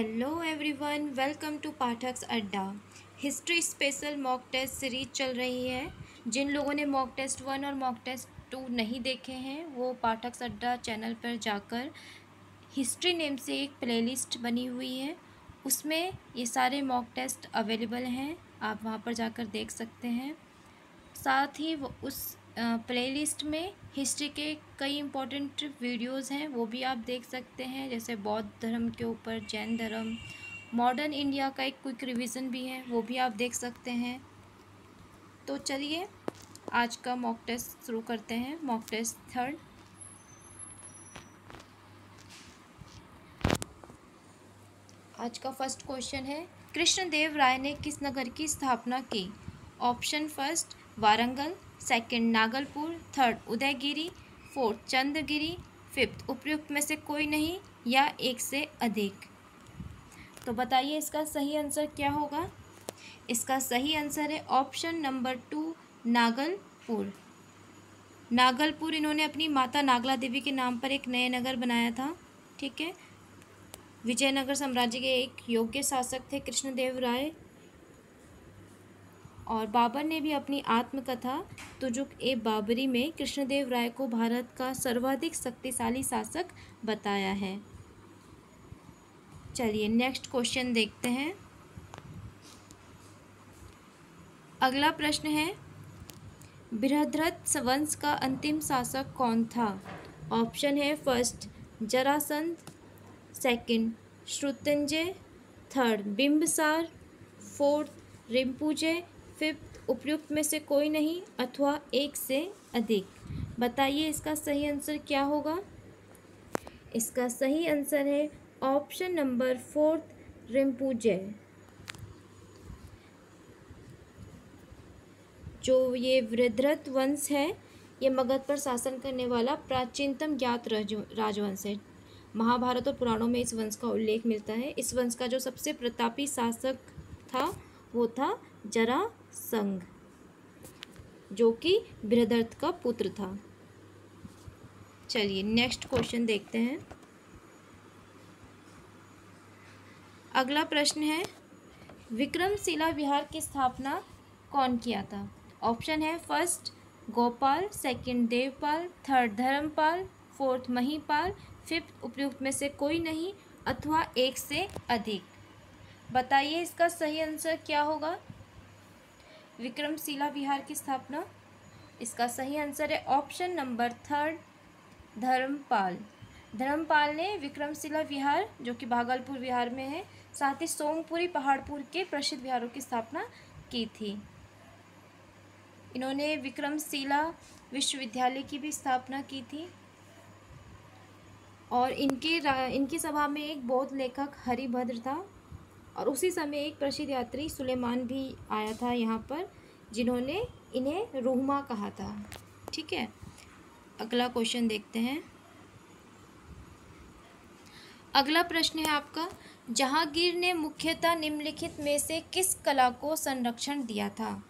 Hello everyone, welcome to Pathaks Adda. History special mock test series चल रही है। जिन लोगों ने मॉक टेस्ट 1 और मॉक टेस्ट 2 नहीं देखे हैं वो पाठक्स अड्डा चैनल पर जाकर हिस्ट्री नेम से एक प्लेलिस्ट बनी हुई है, उसमें ये सारे मॉक टेस्ट अवेलेबल हैं। आप वहाँ पर जाकर देख सकते हैं। साथ ही वो उस प्लेलिस्ट में हिस्ट्री के कई इम्पोर्टेंट वीडियोस हैं, वो भी आप देख सकते हैं, जैसे बौद्ध धर्म के ऊपर, जैन धर्म, मॉडर्न इंडिया का एक क्विक रिवीजन भी है, वो भी आप देख सकते हैं। तो चलिए आज का मॉक टेस्ट शुरू करते हैं। Mock test 3। आज का फर्स्ट क्वेश्चन है, कृष्णदेव राय ने किस नगर की स्थापना की? Option first Warangal, second Nagalpur, third Udayagiri, fourth Chandragiri, fifth उपयुक्त में से कोई नहीं या एक से अधिक। तो बताइए इसका सही आंसर क्या होगा। इसका सही आंसर है ऑप्शन नंबर 2 नागलपुर। नागलपुर इन्होंने अपनी माता नागला देवी के नाम पर एक नए नगर बनाया था। ठीक है, विजयनगर साम्राज्य के एक योग्य शासक थे कृष्णदेव राय, और बाबर ने भी अपनी आत्मकथा तुजुक ए बाबरी में कृष्णदेव राय को भारत का सर्वाधिक शक्तिशाली शासक बताया है। चलिए नेक्स्ट क्वेश्चन देखते हैं। अगला प्रश्न है, बृहद्रथ वंश का अंतिम शासक कौन था? ऑप्शन है first Jarasandha, second Shrutanjay, third Bimbisara, fourth Rimpuje, fifth उपयुक्त में से कोई नहीं अथवा एक से अधिक। बताइए इसका सही आंसर क्या होगा। इसका सही आंसर है ऑप्शन नंबर 4 रिम्पुजे। जो ये बृहद्रथ वंश है, ये मगध पर शासन करने वाला प्राचीनतम ज्ञात राजवंश है। महाभारत और पुराणों में इस वंश का उल्लेख मिलता है। इस वंश का जो सबसे प्रतापी शासक था वो था जरासंध, जो कि बृहद्रथ का पुत्र था। चलिए नेक्स्ट क्वेश्चन देखते हैं। अगला प्रश्न है, विक्रमशिला विहार की स्थापना कौन किया था? ऑप्शन है first Gopal, second Devpal, third Dharmpal, fourth Mahipal, fifth उपयुक्त में से कोई नहीं अथवा एक से अधिक। बताइए इसका सही आंसर क्या होगा। विक्रमशिला विहार की स्थापना, इसका सही आंसर है ऑप्शन नंबर 3 धर्मपाल। धर्मपाल ने विक्रमशिला विहार, जो कि भागलपुर बिहार में है, साथ ही सोमपुरी पहाड़पुर के प्रसिद्ध विहारों की स्थापना की थी। इन्होंने विक्रमशिला विश्वविद्यालय की भी स्थापना की थी, और इनकी सभा में एक बौद्ध लेखक हरिभद्र था, और उसी समय एक प्रसिद्ध यात्री सुलेमान भी आया था यहाँ पर, जिन्होंने इन्हें रूहमा कहा था। ठीक है, अगला क्वेश्चन देखते हैं। अगला प्रश्न है आपका, जहांगीर ने मुख्यतः निम्नलिखित में से किस कला को संरक्षण दिया था?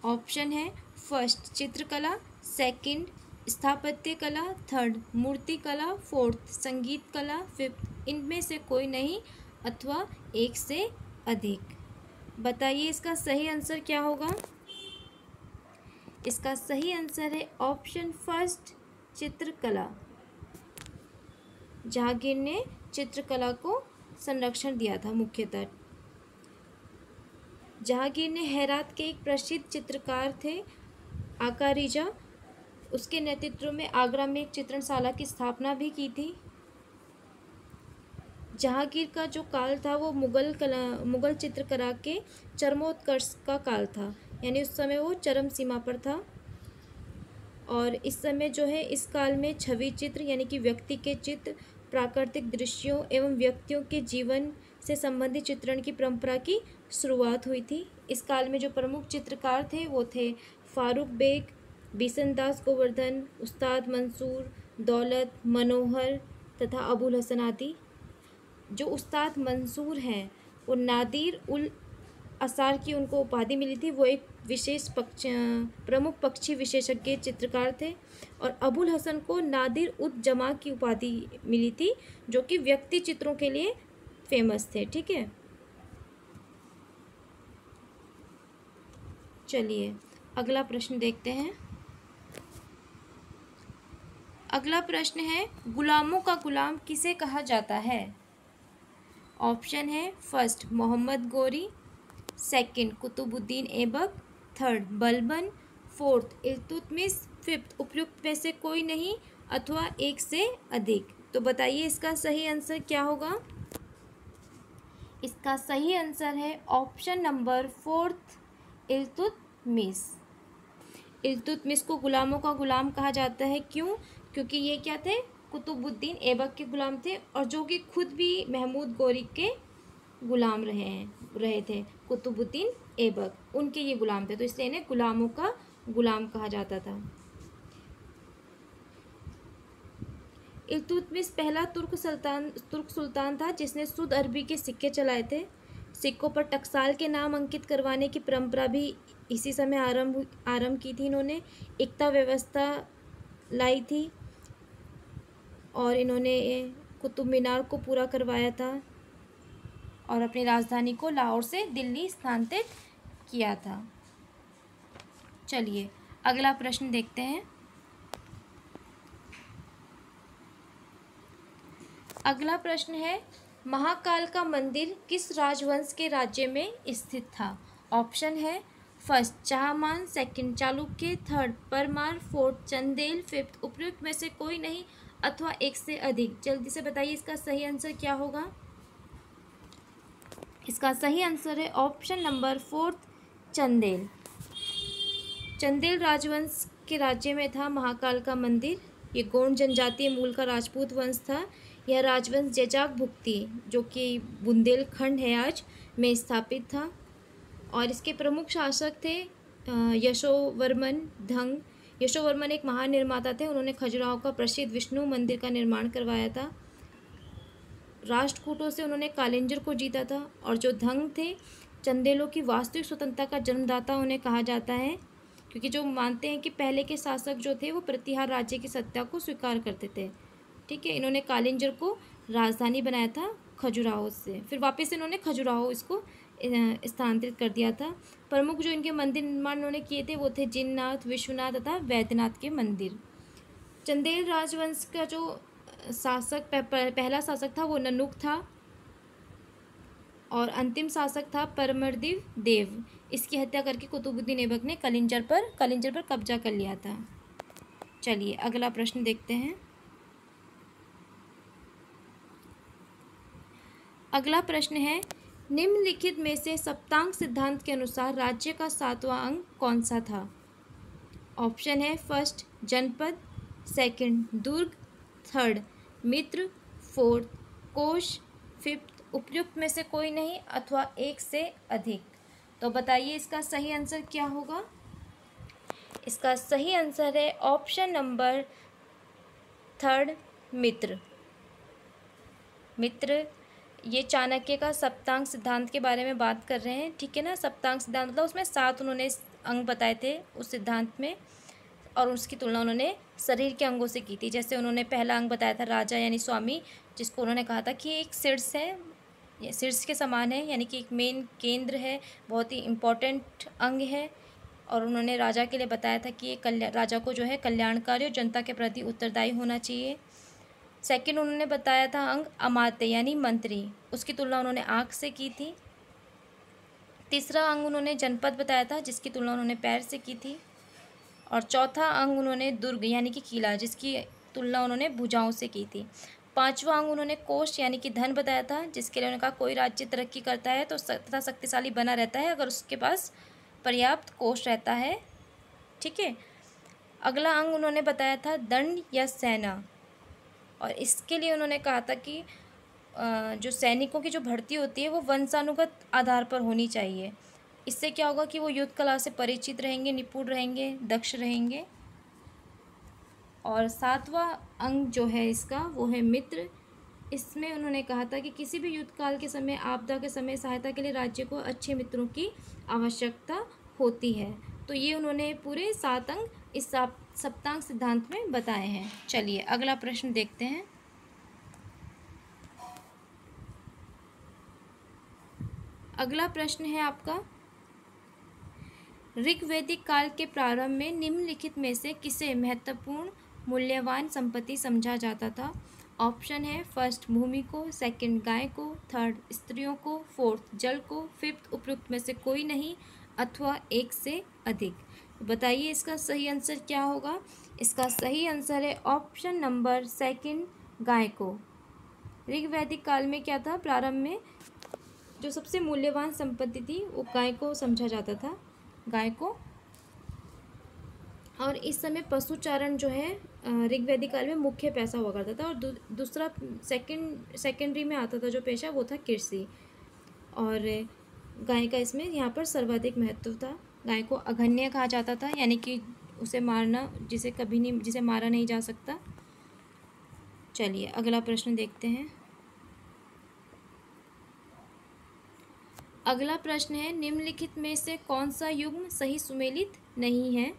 ऑप्शन है फर्स्ट चित्रकला, सेकंड स्थापत्य कला, थर्ड मूर्ति कला, फोर्थ संगीत कला, फिफ्थ इनमें से कोई नहीं अथवा एक से अधिक। बताइए इसका सही आंसर क्या होगा। इसका सही आंसर है ऑप्शन फर्स्ट चित्रकला। जहांगीर ने चित्रकला को संरक्षण दिया था मुख्यतः। जहांगीर ने हेरात के एक प्रसिद्ध चित्रकार थे आकारीजा, उसके नेतृत्व में आगरा में एक चित्रणशाला की स्थापना भी की थी। जहांगीर का जो काल था वो मुगल चित्रकला के चरमोत्कर्ष का काल था, यानी उस समय वो चरम सीमा पर था। और इस समय जो है, इस काल में छवि चित्र यानी कि व्यक्ति के चित्र, प्राकृतिक दृश्यों एवं व्यक्तियों के जीवन से संबंधित चित्रण की परंपरा की शुरुआत हुई थी। इस काल में जो प्रमुख चित्रकार थे वो थे फारूक बेग, बिशनदास गोवर्धन, उस्ताद मंसूर, दौलत, मनोहर तथा अबुल हसन आदि। जो उस्ताद मंसूर हैं वो नादिर उल असार की उनको उपाधि मिली थी, वो एक विशेष प्रमुख पक्षी विशेषज्ञ चित्रकार थे। और अबुल हसन को नादिर उद जमा की उपाधि मिली थी, जो कि व्यक्ति चित्रों के लिए फेमस थे। ठीक है, चलिए अगला प्रश्न देखते हैं। अगला प्रश्न है, गुलामों का गुलाम किसे कहा जाता है? ऑप्शन है first Mohammad Ghori, second Qutubuddin Aibak, third Balban, fourth Iltutmish, fifth उपयुक्त में से कोई नहीं अथवा एक से अधिक। तो बताइए इसका सही आंसर क्या होगा? इसका सही आंसर है option number fourth, Iltutmish. Iltutmish को गुलामों का गुलाम कहा जाता है। क्यों? क्योंकि ये क्या थे? कुतुबुद्दीन ऐबक के गुलाम थे, और जो कि खुद भी महमूद गोरी के गुलाम रहे थे। कुतुबुद्दीन ऐबक उनके ये गुलाम थे, तो इसलिए इन्हें गुलामों का गुलाम कहा जाता था। इल्तुतमिश पहला तुर्क सुल्तान था जिसने शुद्ध अरबी के सिक्के चलाए थे। सिक्कों पर टकसाल के नाम अंकित करवाने की परंपरा भी इसी समय आरंभ की थी। इन्होंने एकता व्यवस्था लाई थी, और इन्होंने कुतुब मीनार को पूरा करवाया था, और अपनी राजधानी को लाहौर से दिल्ली स्थानांतरित किया था। चलिए अगला प्रश्न देखते हैं। अगला प्रश्न है, महाकाल का मंदिर किस राजवंश के राज्य में स्थित था? ऑप्शन है first Chahamana, second Chalukya, third Parmar, fourth Chandel, fifth उपयुक्त में से कोई नहीं अथवा एक से अधिक। जल्दी से बताइए इसका सही आंसर क्या होगा? इसका सही आंसर है option number fourth, Chandel. Chandel राजवंश के राज्य में था महाकाल का मंदिर। ये गोंड जनजातीय मूल का राजपूत वंश था। यह राजवंश जैजाक भुक्ती, जो कि बुंदेलखंड है आज, में स्थापित था, और इसके प्रमुख शासक थे यशोवर्मन धंग। यशोवर्मन एक महान निर्माता थे। उन्होंने खजुराहो का प्रसिद्ध विष्णु मंदिर का निर्माण करवाया था। राष्ट्रकूटों से उन्होंने कालिंजर को जीता था, और जो धंग थे चंदेलों की वास्तविक स्वतंत्रता का जन्मदाता उन्हें कहा जाता है, क्योंकि जो मानते हैं कि पहले के शासक जो थे वो प्रतिहार राज्य की सत्ता को स्वीकार करते थे। ठीक है, इन्होंने कालिंजर को राजधानी बनाया था खजुराहो से, फिर वापस इन्होंने खजुराहो इसको स्थानांतरित कर दिया था। प्रमुख जो इनके मंदिर निर्माण उन्होंने किए थे वो थे जिननाथ, विश्वनाथ तथा वैद्यनाथ के मंदिर। चंदेल राजवंश का जो शासक पहला शासक था वो ननुक था, और अंतिम शासक था परमरदिव देव। इसकी हत्या करके कुतुबुद्दीन ऐबक ने कलिंजर पर कब्जा कर लिया था। चलिए अगला प्रश्न देखते हैं। अगला प्रश्न है, निम्नलिखित में से सप्तांग सिद्धांत के अनुसार राज्य का 7वां अंग कौन सा था? ऑप्शन है फर्स्ट जनपद, सेकंड दुर्ग, थर्ड मित्र, फोर्थ कोश, फिफ्थ उपयुक्त में से कोई नहीं अथवा एक से अधिक। तो बताइए इसका सही आंसर क्या होगा? इसका सही आंसर है ऑप्शन नंबर थर्ड, मित्र। मित्र ये चाणक्य का सप्तांग सिद्धांत के बारे में बात कर रहे हैं। ठीक है ना, सप्तांग सिद्धांत मतलब उसमें 7 उन्होंने अंग बताए थे उस सिद्धांत में, और उसकी तुलना उन्होंने शरीर के अंगों से की थी। जैसे उन्होंने पहला अंग बताया था राजा यानी स्वामी, जिसको उन्होंने कहा था कि एक शीर्ष है, ये शीर्ष के समान है, यानी कि एक मेन केंद्र है, बहुत ही इम्पोर्टेंट अंग है। और उन्होंने राजा के लिए बताया था कि ये राजा को जो है कल्याणकारी और जनता के प्रति उत्तरदायी होना चाहिए। सेकंड उन्होंने बताया था अंग अमात्य यानी मंत्री, उसकी तुलना उन्होंने आँख से की थी। तीसरा अंग उन्होंने जनपद बताया था, जिसकी तुलना उन्होंने पैर से की थी। और चौथा अंग उन्होंने दुर्ग यानी कि किला, जिसकी तुलना उन्होंने भुजाओं से की थी। पांचवा अंग उन्होंने कोष यानी कि धन बताया था, जिसके लिए उन्होंने कहा कोई राज्य तरक्की करता है तो तथा शक्तिशाली बना रहता है अगर उसके पास पर्याप्त कोष रहता है। ठीक है, अगला अंग उन्होंने बताया था दंड या सेना, और इसके लिए उन्होंने कहा था कि जो सैनिकों की जो भर्ती होती है वो वंशानुगत आधार पर होनी चाहिए। इससे क्या होगा कि वो युद्ध कला से परिचित रहेंगे, निपुण रहेंगे, दक्ष रहेंगे। और 7वां अंग जो है इसका वो है मित्र। इसमें उन्होंने कहा था कि किसी भी युद्ध काल के समय, आपदा के समय सहायता के लिए राज्य को अच्छे मित्रों की आवश्यकता होती है। तो ये उन्होंने पूरे 7 अंग इस सप्तांग सिद्धांत में बताए हैं। चलिए अगला प्रश्न देखते हैं। अगला प्रश्न है आपका, ऋग्वैदिक काल के प्रारंभ में निम्नलिखित में से किसे महत्वपूर्ण मूल्यवान संपत्ति समझा जाता था? ऑप्शन है, फर्स्ट भूमि को, सेकंड गाय को, थर्ड स्त्रियों को, फोर्थ जल को, फिफ्थ उपयुक्त में से कोई नहीं अथवा एक से अधिक। तो बताइए इसका सही आंसर क्या होगा? इसका सही आंसर है ऑप्शन नंबर सेकंड, गाय को। ऋग्वैदिक काल में क्या था? प्रारंभ में जो सबसे मूल्यवान संपत्ति थी वो गाय को समझा जाता था, गाय को। और इस समय पशुचारण जो है ऋग्वैदिक काल में मुख्य पेशा हुआ करता था। और दूसरा सेकेंडरी में आता था जो पेशा, वो था कृषि। और गाय का इसमें यहाँ पर सर्वाधिक महत्व था। गाय को अघन्य कहा जाता था, यानी कि उसे मारना, जिसे मारा नहीं जा सकता। चलिए अगला प्रश्न देखते हैं। अगला प्रश्न है, निम्नलिखित में से कौन सा युग्म सही सुमेलित नहीं है?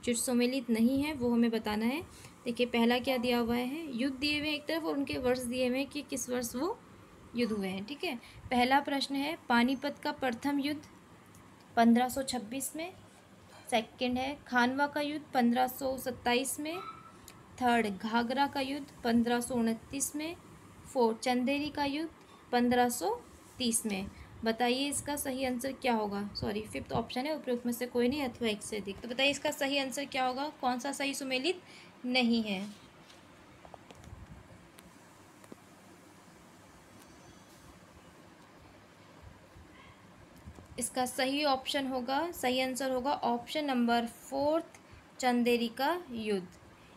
जो सुमेलित नहीं है वो हमें बताना है। देखिए पहला क्या दिया हुआ है, युद्ध दिए हुए हैं एक तरफ और उनके वर्ष दिए हुए हैं कि किस वर्ष वो युद्ध हुए हैं। ठीक है, पहला प्रश्न है, पानीपत का प्रथम युद्ध 1526 में। सेकंड है, खानवा का युद्ध 1527 में। थर्ड, घाघरा का युद्ध 1529 में। फोर्थ, चंदेरी का युद्ध 1530 में। बताइए इसका सही आंसर क्या होगा? सॉरी, फिफ्थ ऑप्शन है, उपयुक्त में से कोई नहीं अथवा एक से अधिक। तो बताइए इसका सही आंसर क्या होगा? कौन सा सही सुमेलित नहीं है? इसका सही ऑप्शन होगा, सही आंसर होगा ऑप्शन नंबर फोर्थ, चंदेरी का युद्ध।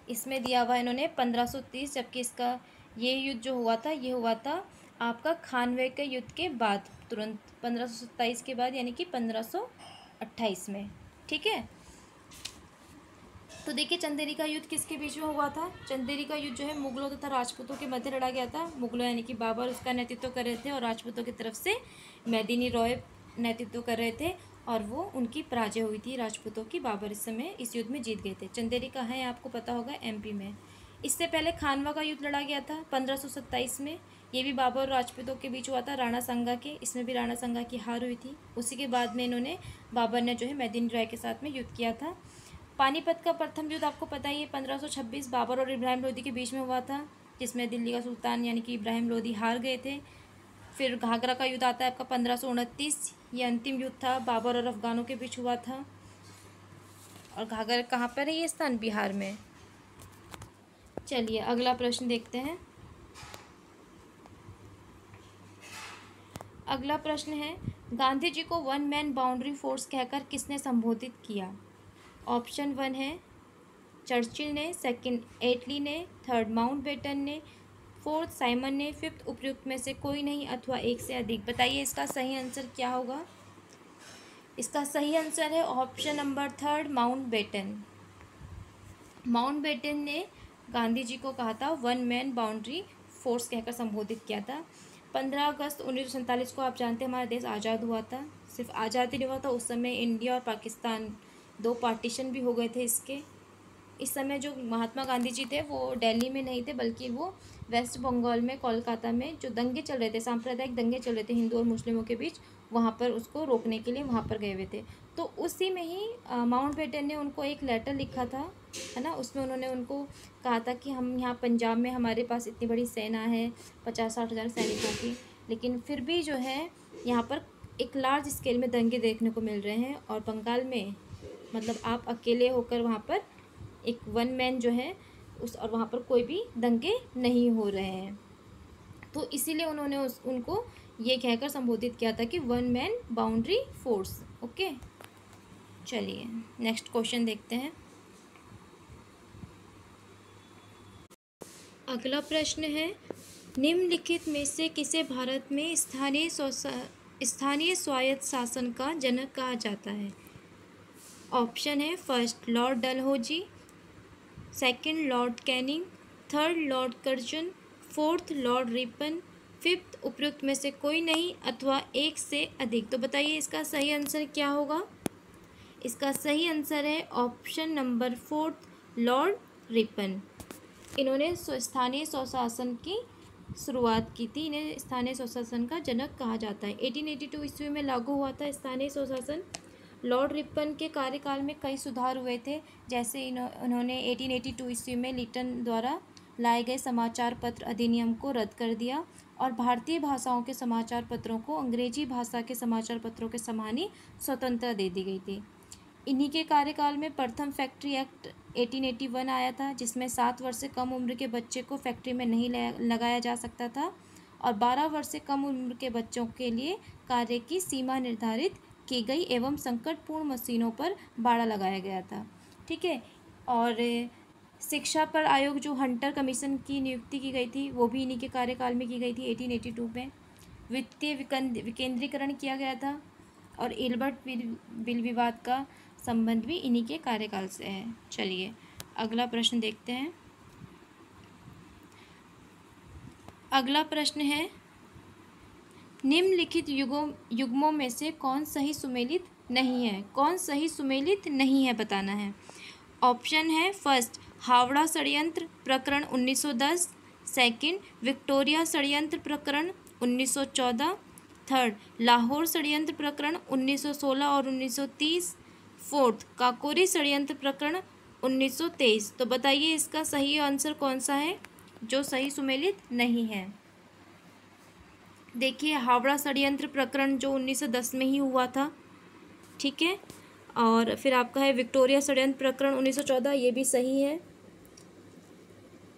इसमें दिया हुआ इन्होंने 1530, जबकि इसका ये युद्ध जो हुआ था ये हुआ था आपका खानवे के युद्ध के बाद, तुरंत 1527 के बाद, यानी कि 1528 में। ठीक है, तो देखिए चंदेरी का युद्ध किसके बीच में हुआ था? चंदेरी का युद्ध जो है मुगलों तथा राजपूतों के मध्य लड़ा गया था। मुगलों यानी कि बाबर उसका नेतृत्व कर रहे थे और राजपूतों की तरफ से मेदिनी रॉय नेतृत्व कर रहे थे और वो उनकी पराजय हुई थी राजपूतों की। बाबर इस समय इस युद्ध में जीत गए थे। चंदेरी कहाँ है आपको पता होगा? एमपी में। इससे पहले खानवा का युद्ध लड़ा गया था 1527 में। ये भी बाबर और राजपूतों के बीच हुआ था, राणा संगा के। इसमें भी राणा संगा की हार हुई थी। उसी के बाद में इन्होंने, बाबर ने जो है मेदिनी राय के साथ में युद्ध किया था। पानीपत का प्रथम युद्ध आपको पता ही है 1526 बाबर और इब्राहिम लोदी के बीच में हुआ था, जिसमें दिल्ली का सुल्तान यानी कि इब्राहिम लोदी हार गए थे। फिर घाघरा का युद्ध आता है आपका 1529, ये अंतिम युद्ध था, बाबर और अफगानों के बीच हुआ था। और घाघरा कहाँ पर है ये स्थान? बिहार में। चलिए अगला प्रश्न देखते हैं। अगला प्रश्न है, गांधी जी को वन मैन बाउंड्री फोर्स कहकर किसने संबोधित किया? ऑप्शन 1 है चर्चिल ने, सेकंड एटली ने, थर्ड माउंटबेटन ने, फोर्थ साइमन ने, फिफ्थ उपयुक्त में से कोई नहीं अथवा एक से अधिक। बताइए इसका सही आंसर क्या होगा? इसका सही आंसर है option number third, Mountbatten. Mountbatten ने गांधी जी को कहा था, वन मैन बाउंड्री फोर्स कहकर संबोधित किया था। 15 अगस्त 1947 को आप जानते हैं हमारा देश आज़ाद हुआ था। सिर्फ आज़ाद ही नहीं हुआ था, उस समय इंडिया और पाकिस्तान दो पार्टीशन भी हो गए थे इसके। इस समय जो महात्मा गांधी जी थे वो दिल्ली में नहीं थे, बल्कि वो वेस्ट बंगाल में, कोलकाता में जो दंगे चल रहे थे, सांप्रदायिक दंगे चल रहे थे हिंदू और मुस्लिमों के बीच, वहाँ पर उसको रोकने के लिए वहाँ पर गए हुए थे। तो उसी में ही माउंटबेटन ने उनको एक लेटर लिखा था, है ना। उसमें उन्होंने उनको कहा था कि हम यहाँ पंजाब में हमारे पास इतनी बड़ी सेना है 50-60 हज़ार सैनिकों की, लेकिन फिर भी जो है यहाँ पर एक लार्ज स्केल में दंगे देखने को मिल रहे हैं और बंगाल में मतलब आप अकेले होकर वहाँ पर एक वन मैन जो है उस, और वहाँ पर कोई भी दंगे नहीं हो रहे हैं। तो इसीलिए उन्होंने उनको ये कहकर संबोधित किया था कि one man boundary force. Okay, चलिए नेक्स्ट क्वेश्चन देखते हैं। अगला प्रश्न है, निम्नलिखित में से किसे भारत में स्थानीय स्वायत्त शासन का जनक कहा जाता है? ऑप्शन है first Lord Dalhousie, second Lord Canning, third Lord Curzon, fourth Lord Ripon, fifth उपयुक्त में से कोई नहीं अथवा एक से अधिक। तो बताइए इसका सही आंसर क्या होगा? इसका सही आंसर है option number fourth, Lord Ripon. इन्होंने स्थानीय स्वशासन की शुरुआत की थी। इन्हें स्थानीय स्वशासन का जनक कहा जाता है। 1882 ईस्वी में लागू हुआ था स्थानीय स्वशासन। लॉर्ड रिपन के कार्यकाल में कई सुधार हुए थे, जैसे उन्होंने 1882 ईस्वी में लिटन द्वारा लाए गए समाचार पत्र अधिनियम को रद्द कर दिया और भारतीय भाषाओं के समाचार पत्रों को अंग्रेजी भाषा के समाचार पत्रों के समान ही स्वतंत्रता दे दी गई थी। इन्हीं के कार्यकाल में प्रथम फैक्ट्री एक्ट 1881 आया था, जिसमें 7 वर्ष से कम उम्र के बच्चे को फैक्ट्री में नहीं लगाया जा सकता था और 12 वर्ष से कम उम्र के बच्चों के लिए कार्य की सीमा निर्धारित की गई एवं संकटपूर्ण मशीनों पर बाड़ा लगाया गया था। ठीक है। और शिक्षा पर आयोग जो हंटर कमीशन की नियुक्ति की गई थी वो भी इन्हीं के कार्यकाल में की गई थी 1882 में। वित्तीय विकेंद्रीकरण किया गया था और इल्बर्ट बिल विवाद का संबंध भी इन्हीं के कार्यकाल से है। चलिए अगला प्रश्न देखते हैं। अगला प्रश्न है, निम्नलिखित युग्मों में से कौन सही सुमेलित नहीं है? कौन सही सुमेलित नहीं है बताना है। ऑप्शन है फर्स्ट हावड़ा षड्यंत्र प्रकरण 1910, सेकंड विक्टोरिया षड्यंत्र प्रकरण 1914, थर्ड लाहौर षड्यंत्र प्रकरण 1916 और 1930, फोर्थ काकोरी षड्यंत्र प्रकरण 1923। तो बताइए इसका सही आंसर कौन सा है जो सही सुमेलित नहीं है। देखिए हावड़ा षड्यंत्र प्रकरण जो 1910 में ही हुआ था। ठीक है। और फिर आपका है विक्टोरिया षड्यंत्र प्रकरण 1914, ये भी सही है।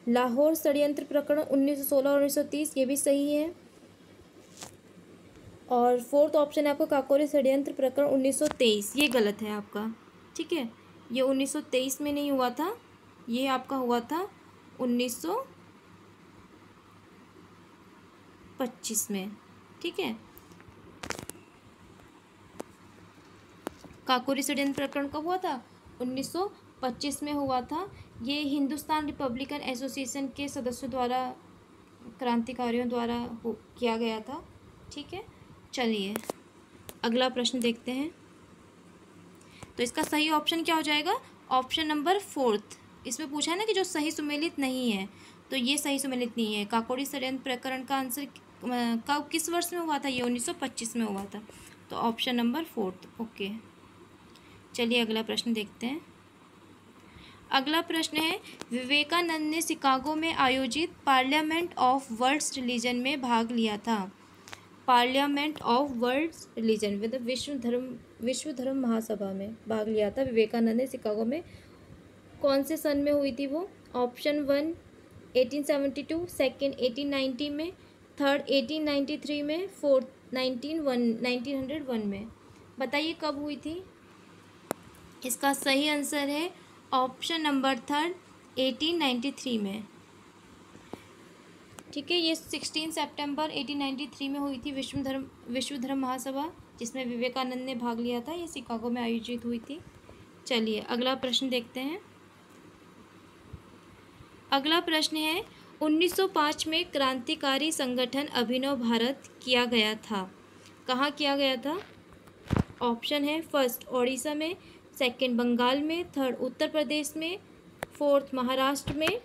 लाहौर षड्यंत्र प्रकरण 1916 और 1930, ये भी सही है। और फोर्थ ऑप्शन है आपका काकोरी षड्यंत्र प्रकरण 1923, ये गलत है आपका। ठीक है। ये 1923 में नहीं हुआ था, ये आपका हुआ था 1925 में। ठीक है। काकोरी षड्यंत्र प्रकरण कब हुआ था? 1925 में हुआ था। ये हिंदुस्तान रिपब्लिकन एसोसिएशन के सदस्यों द्वारा, क्रांतिकारियों द्वारा किया गया था। ठीक है। चलिए अगला प्रश्न देखते हैं। तो इसका सही ऑप्शन क्या हो जाएगा? Option number fourth. इसमें पूछा है ना कि जो सही सुमेलित नहीं है, तो ये सही सुमेलित नहीं है। काकोरी षड्यंत्र प्रकरण का आंसर कब किस वर्ष में हुआ था? ये 1925 में हुआ था। तो ऑप्शन नंबर फोर्थ। ओके। चलिए अगला प्रश्न देखते हैं। अगला प्रश्न है, विवेकानंद ने शिकागो में आयोजित पार्लियामेंट ऑफ वर्ल्ड्स रिलीजन में भाग लिया था। पार्लियामेंट ऑफ वर्ल्ड्स रिलीजन मतलब विश्व धर्म महासभा में भाग लिया था विवेकानंद ने शिकागो में। कौन से सन में हुई थी वो? ऑप्शन 1 1872, सेकंड 1890 में, थर्ड 1893 में, फोर्थ 1901 में। बताइए कब हुई थी? इसका सही आंसर है ऑप्शन नंबर थर्ड 1893 में। ठीक है। ये 16 सितंबर 1893 में हुई थी विश्व धर्म महासभा, जिसमें विवेकानंद ने भाग लिया था। ये शिकागो में आयोजित हुई थी। चलिए अगला प्रश्न देखते हैं। अगला प्रश्न है, 1905 में क्रांतिकारी संगठन अभिनव भारत किया गया था। कहाँ किया गया था? ऑप्शन है फर्स्ट ओडिशा में, सेकंड बंगाल में, थर्ड उत्तर प्रदेश में, फोर्थ महाराष्ट्र में,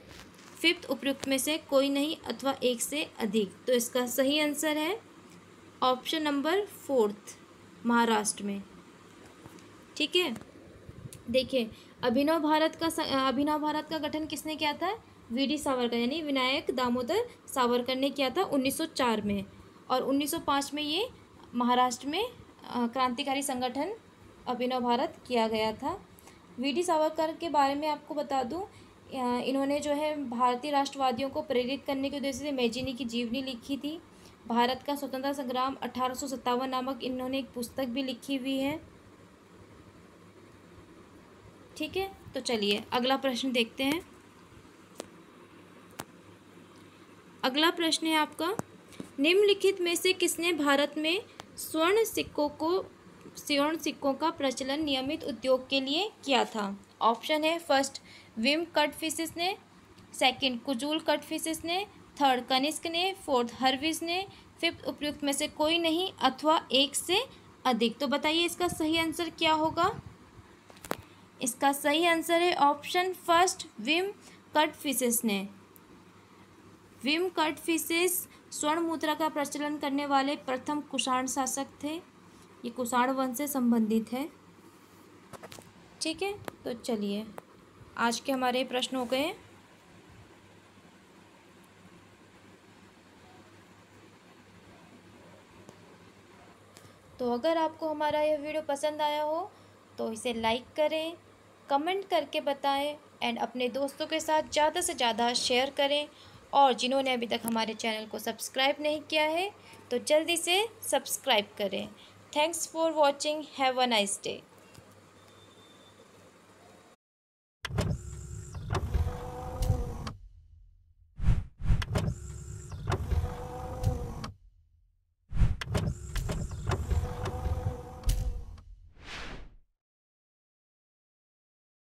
फिफ्थ उपयुक्त में से कोई नहीं अथवा एक से अधिक। तो इसका सही आंसर है ऑप्शन नंबर फोर्थ, महाराष्ट्र में। ठीक है। देखिए अभिनव भारत का गठन किसने किया था? वीडी सावरकर यानी विनायक दामोदर सावरकर ने किया था 1904 में। और 1905 में ये महाराष्ट्र में क्रांतिकारी संगठन अभिनव भारत किया गया था। वीडी सावरकर के बारे में आपको बता दूं, इन्होंने जो है भारतीय राष्ट्रवादियों को प्रेरित करने के उद्देश्य से मैजिनी की जीवनी लिखी थी। भारत का स्वतंत्रता संग्राम 1857 नामक इन्होंने एक पुस्तक भी लिखी हुई है। ठीक है। तो चलिए अगला प्रश्न देखते हैं। अगला प्रश्न है आपका, निम्नलिखित में से किसने भारत में स्वर्ण सिक्कों का प्रचलन नियमित उपयोग के लिए किया था? ऑप्शन है फर्स्ट विम कटफिशिस ने, सेकंड कुजूल कटफिशिस ने, थर्ड कनिष्क ने, फोर्थ हर्विस ने, फिफ्थ उपयुक्त में से कोई नहीं अथवा एक से अधिक। तो बताइए इसका सही आंसर क्या होगा? इसका सही आंसर है ऑप्शन फर्स्ट विम कटफिशिस ने। विम कटफिशेस स्वर्ण मुद्रा का प्रचलन करने वाले प्रथम कुषाण शासक थे। ये कुषाण वंश से संबंधित है। ठीक है, तो चलिए आज के हमारे प्रश्न हो गए। तो अगर आपको हमारा यह वीडियो पसंद आया हो तो इसे लाइक करें, कमेंट करके बताएं एंड अपने दोस्तों के साथ ज़्यादा से ज़्यादा शेयर करें। और जिन्होंने अभी तक हमारे चैनल को सब्सक्राइब नहीं किया है तो जल्दी से सब्सक्राइब करें। Thanks for watching. Have a nice day.